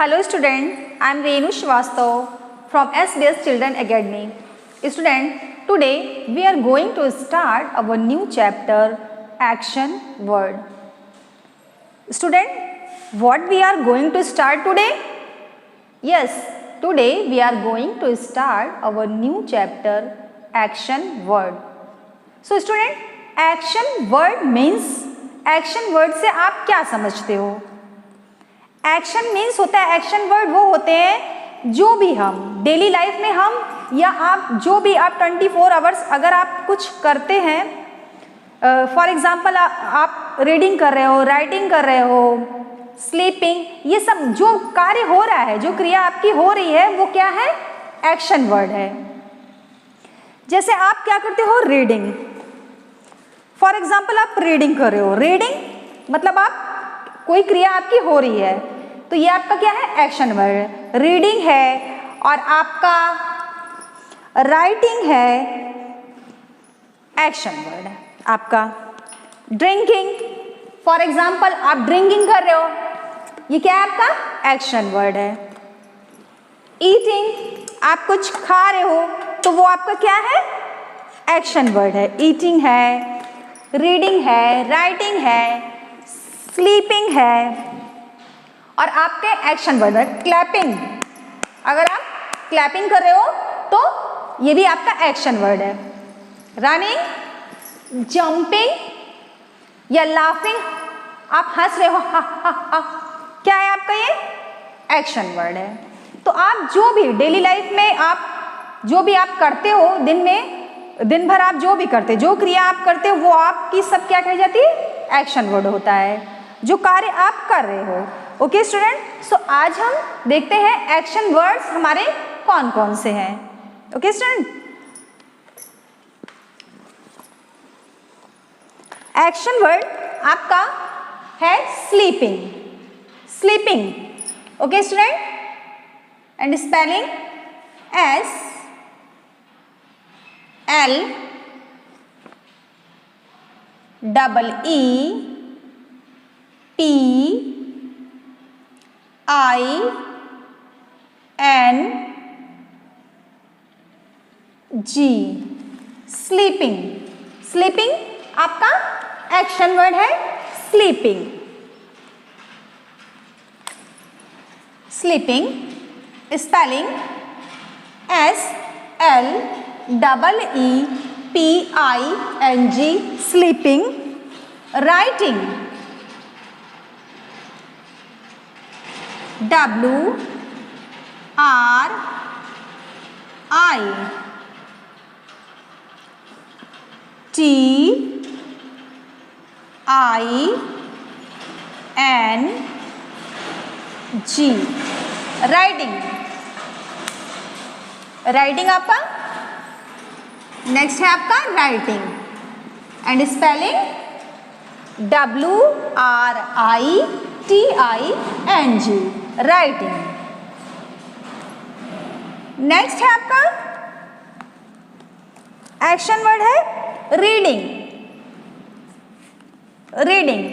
Hello student, I am Renu Srivastav from SBS Children Academy. Student, today we are going to start our new chapter Action Word. Student, what we are going to start today? Yes, today we are going to start our new chapter Action Word. So student, Action Word means Action Word से आप क्या समझते हो? Action means होता है, action word वो होते हैं जो भी हम डेली लाइफ में हम या आप जो भी आप 24 आवर्स अगर आप कुछ करते हैं, फॉर एग्जांपल आप रीडिंग कर रहे हो, राइटिंग कर रहे हो, स्लीपिंग, ये सब जो कार्य हो रहा है, जो क्रिया आपकी हो रही है वो क्या है? एक्शन वर्ड है। जैसे आप क्या करते हो? रीडिंग, फॉर एग्जांपल आप रीडिंग कर रहे हो, रीडिंग मतलब आप कोई क्रिया आपकी हो रही है, तो ये आपका क्या है? Action word. रीडिंग है और आपका राइटिंग है, एक्शन वर्ड है आपका। ड्रिंकिंग, फॉर एग्जांपल आप ड्रिंकिंग कर रहे हो, ये क्या है? आपका एक्शन वर्ड है। ईटिंग, आप कुछ खा रहे हो तो वो आपका क्या है? एक्शन वर्ड है। ईटिंग है, रीडिंग है, राइटिंग है, स्लीपिंग है और आपके एक्शन वर्ड है। क्लैपिंग, अगर आप क्लैपिंग कर रहे हो तो ये भी आपका एक्शन वर्ड है। रनिंग, जंपिंग या लाफिंग, आप हंस रहे हो, हा हा हा, क्या है आपका? ये एक्शन वर्ड है। तो आप जो भी डेली लाइफ में आप जो भी आप करते हो, दिन भर आप जो भी करते, जो क्रिया आप करते हो वो आपकी सब क्या कही जाती है? एक्शन वर्ड होता है, जो कार्य आप कर रहे हो। ओके स्टूडेंट, सो आज हम देखते हैं एक्शन वर्ड्स हमारे कौन कौन से हैं। ओके स्टूडेंट, एक्शन वर्ड आपका है sleeping, sleeping. Okay student, and spelling SLEEPING, sleeping. Sleeping आपका एक्शन वर्ड है, sleeping. Sleeping spelling SLEEPING, sleeping. Writing WRITING, writing. Writing आपका नेक्स्ट है आपका writing, and spelling WRITING, writing. Next है आपका action word है रीडिंग, रीडिंग।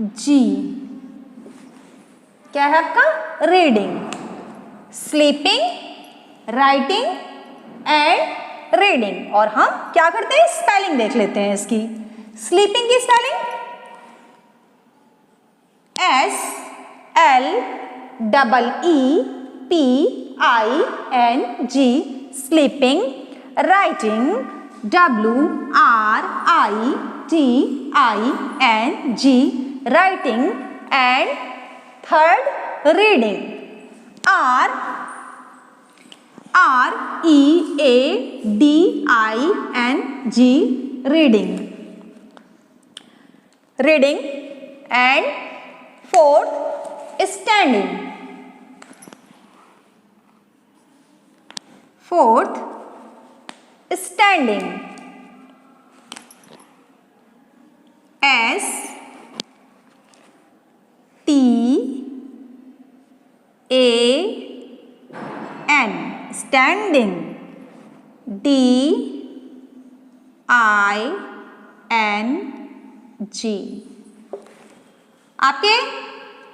READING, क्या है आपका? Reading. Sleeping, writing and reading. और हम क्या करते हैं? स्पेलिंग देख लेते हैं इसकी। स्लीपिंग की spelling SLEEPING, sleeping. Writing WRITING, writing. And third reading, READING, reading, reading. And fourth standing, fourth standing STANDING, standing, D-I-N-G।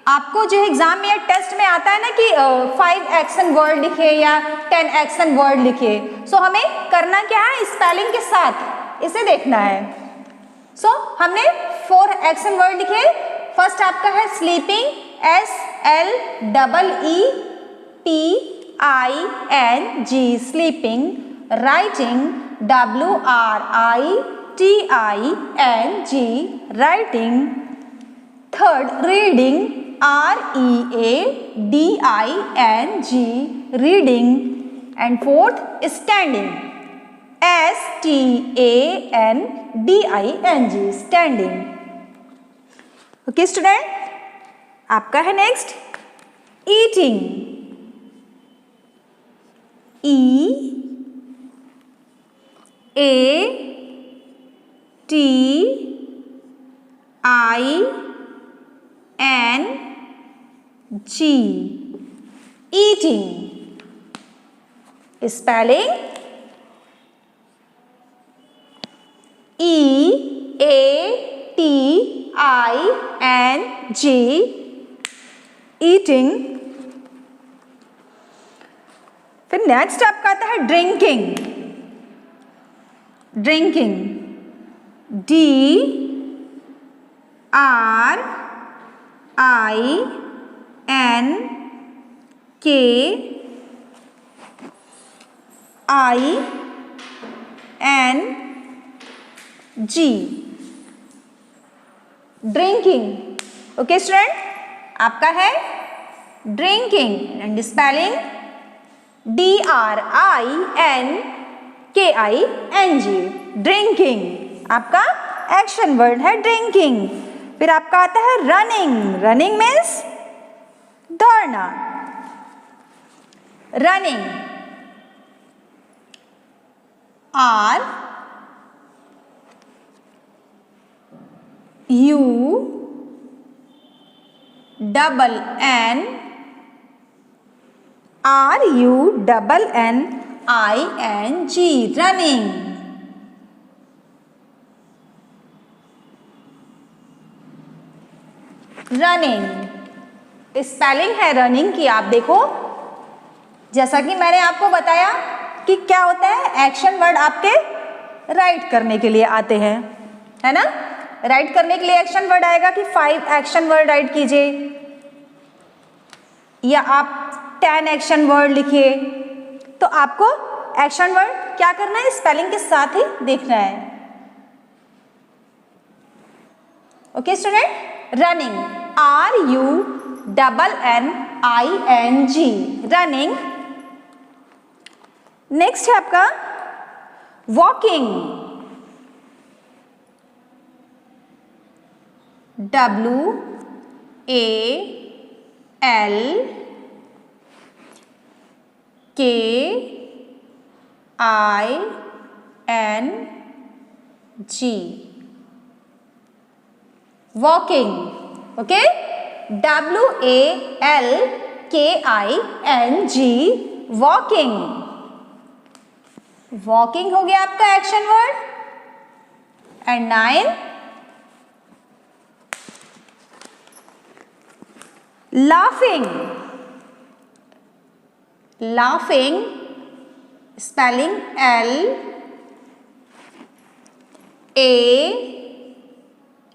आपको जो एग्जाम में या टेस्ट में आता है ना कि 5 एक्शन वर्ड लिखे या 10 एक्शन वर्ड लिखे, सो हमें करना क्या है, स्पेलिंग के साथ इसे देखना है। सो हमने 4 एक्शन वर्ड लिखे। फर्स्ट आपका है sleeping, SLEEPING, sleeping. Writing, WRITING, writing. Third reading, READING, reading. And fourth standing, STANDING, standing. Okay student, आपका है next eating, EATING, eating। Spelling EATING, eating। फिर नेक्स्ट आपका आता है drinking, drinking, DRINKING, drinking. Okay student, आपका है drinking and spelling DRINKING, drinking. आपका action word है ड्रिंकिंग। फिर आपका आता है रनिंग, रनिंग मीन्स दौड़ना, running, RUNNING, running. Running spelling है रनिंग की। आप देखो, जैसा कि मैंने आपको बताया कि क्या होता है, एक्शन वर्ड आपके राइट करने के लिए आते हैं, है ना। राइट करने के लिए एक्शन वर्ड आएगा कि 5 एक्शन वर्ड राइट कीजिए, या आप 10 एक्शन वर्ड लिखिए। तो आपको एक्शन वर्ड क्या करना है, स्पेलिंग के साथ ही देखना है। Okay student, running, RUNNING, running. Next है आपका walking, WALKING, walking. Okay, WALKING, walking. Walking हो गया आपका action word. And 9 laughing, laughing spelling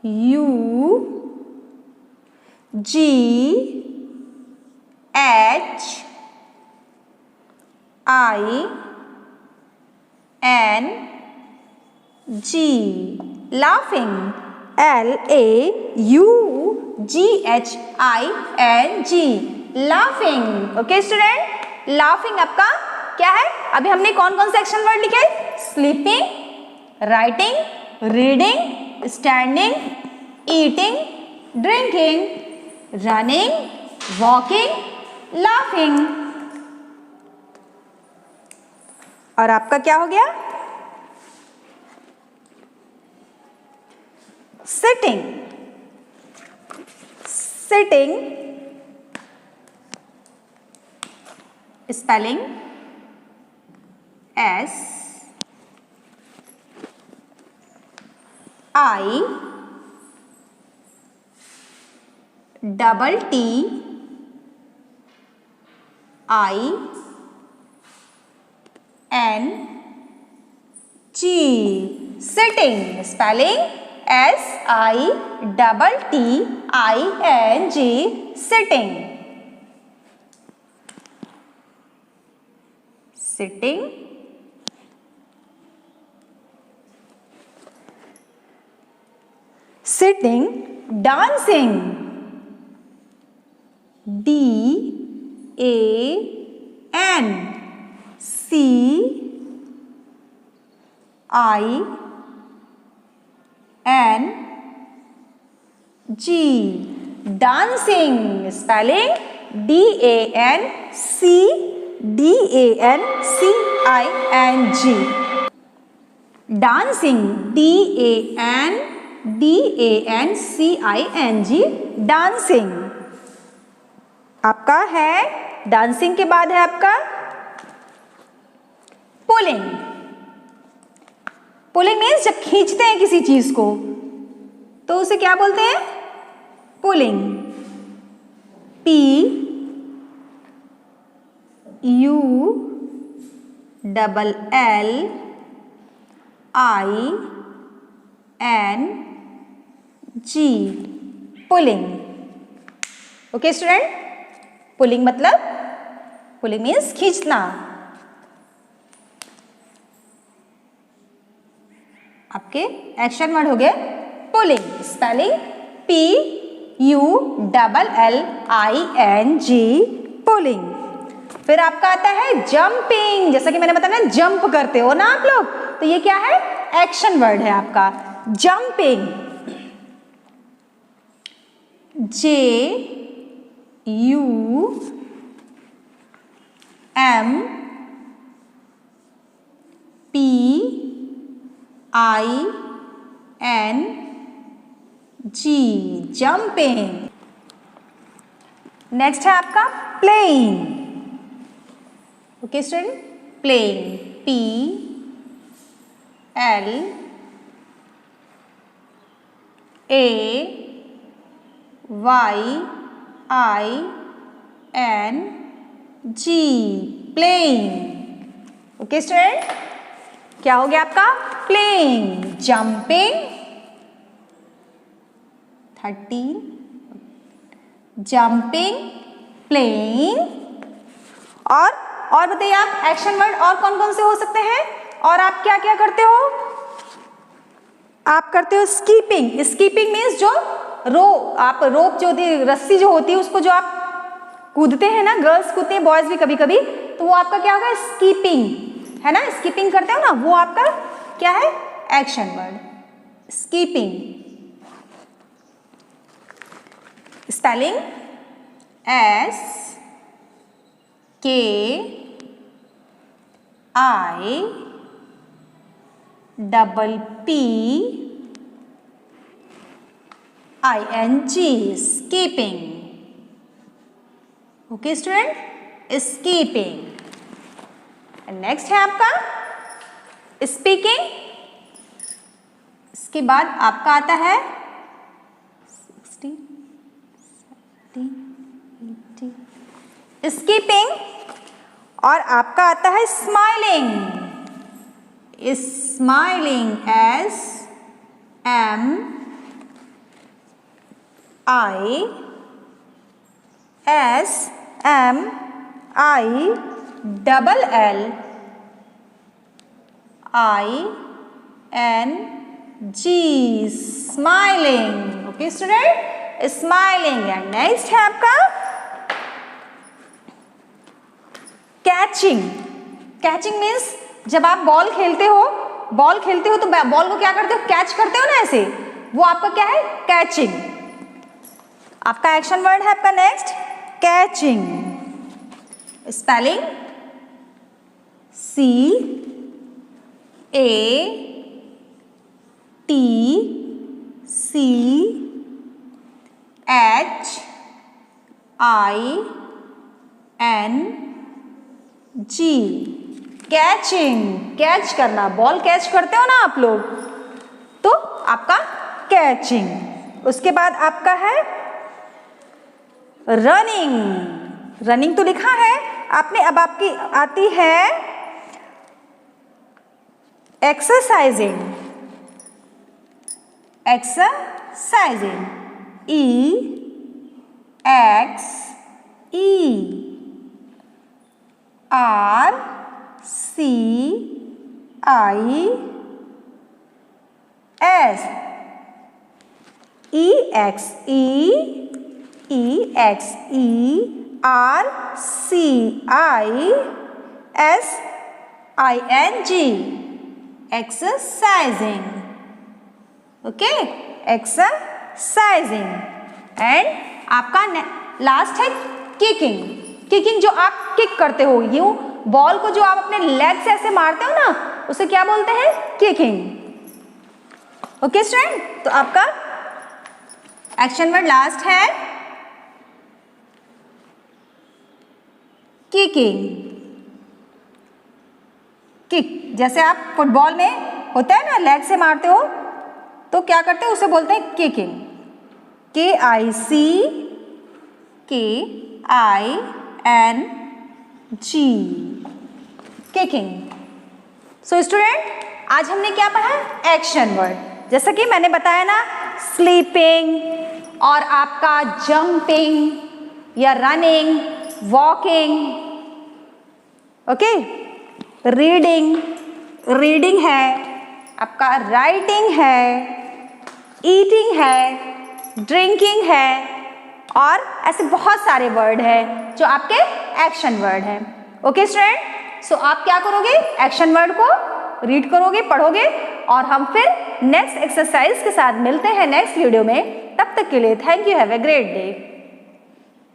LAUGHING, laughing, LAUGHING, laughing। Okay student, laughing आपका क्या है, अभी हमने कौन कौन से एक्शन वर्ड लिखे, sleeping, writing, reading, standing, eating, drinking, running, walking, laughing. और आपका क्या हो गया, sitting, sitting spelling S I double T I N G. Sitting. Spelling SITTING. Sitting. Sitting. Sitting. Dancing. DANCING. Dancing. Spelling DANCING. Dancing. DANCING. Dancing. आपका है dancing के बाद है आपका पुलिंग. पुलिंग मीन्स जब खींचते हैं किसी चीज को तो उसे क्या बोलते हैं? Pulling. PULLING. Pulling. Okay student. Pulling मतलब पुलिंग मीन्स खींचना. आपके एक्शन वर्ड हो गए पुलिंग. Spelling PULLING. पुलिंग. फिर आपका आता है जंपिंग. जैसा कि मैंने बताया ना, जंप करते हो ना आप लोग, तो ये क्या है? एक्शन वर्ड है आपका जंपिंग. JUMPING. जंपिंग. नेक्स्ट है आपका playing. Okay student. Playing. PLAYING. Playing. Okay student. क्या हो गया आपका? प्लेइंग. जंपिंग. 13. Jumping, playing. और बताइए आप एक्शन वर्ड और कौन कौन से हो सकते हैं? और आप क्या क्या करते हो? आप करते हो स्कीपिंग. स्कीपिंग मीन्स जो आप रोप जो होती है, रस्सी जो होती है, उसको जो आप कूदते हैं ना, गर्ल्स कूदते हैं, बॉयज भी कभी कभी, तो वो आपका क्या होगा? स्कीपिंग है ना. स्कीपिंग करते हो ना, वो आपका क्या है? Action word. Skipping. Spelling SKIPPING. Skipping. Okay student. Skipping. Next है आपका स्पीकिंग. इसके बाद आपका आता है 16, 17, 18. स्कीपिंग. और आपका आता है smiling. Smiling. SMILING. Smiling. Okay student. Smiling. And next है आपका कैचिंग. कैचिंग मीन्स जब आप बॉल खेलते हो तो बॉल को क्या करते हो? कैच करते हो ना ऐसे, वो आपका क्या है? कैचिंग. आपका एक्शन वर्ड है आपका next catching. Spelling CATCHING. Catching, catch करना, बॉल कैच करते हो ना आप लोग, तो आपका कैचिंग। उसके बाद आपका है रनिंग, रनिंग तो लिखा है आपने, अब आपकी आती है exercising, exercising, exercising, okay, exercising. And आपका लास्ट है किकिंग, किकिंग जो आप किक करते हो, यूं बॉल को जो आप अपने लेग से ऐसे मारते हो ना, उसे क्या बोलते हैं, किकिंग। ओके स्टूडेंट, तो आपका एक्शन वर्ड लास्ट है किकिंग, किक। जैसे आप फुटबॉल में होता है ना, लेग से मारते हो तो क्या करते हैं, उसे बोलते हैं kicking, KICKING, kicking. So student, आज हमने क्या पढ़ा, एक्शन वर्ड। जैसा कि मैंने बताया ना, स्लीपिंग और आपका जंपिंग या running, walking, okay, reading, reading है आपका, राइटिंग है, ईटिंग है, ड्रिंकिंग है, और ऐसे बहुत सारे वर्ड हैं जो आपके एक्शन वर्ड हैं। ओके स्टूडेंट, सो आप क्या करोगे, एक्शन वर्ड को रीड करोगे, पढ़ोगे, और हम फिर नेक्स्ट एक्सरसाइज के साथ मिलते हैं नेक्स्ट वीडियो में। तब तक के लिए thank you, have a great day.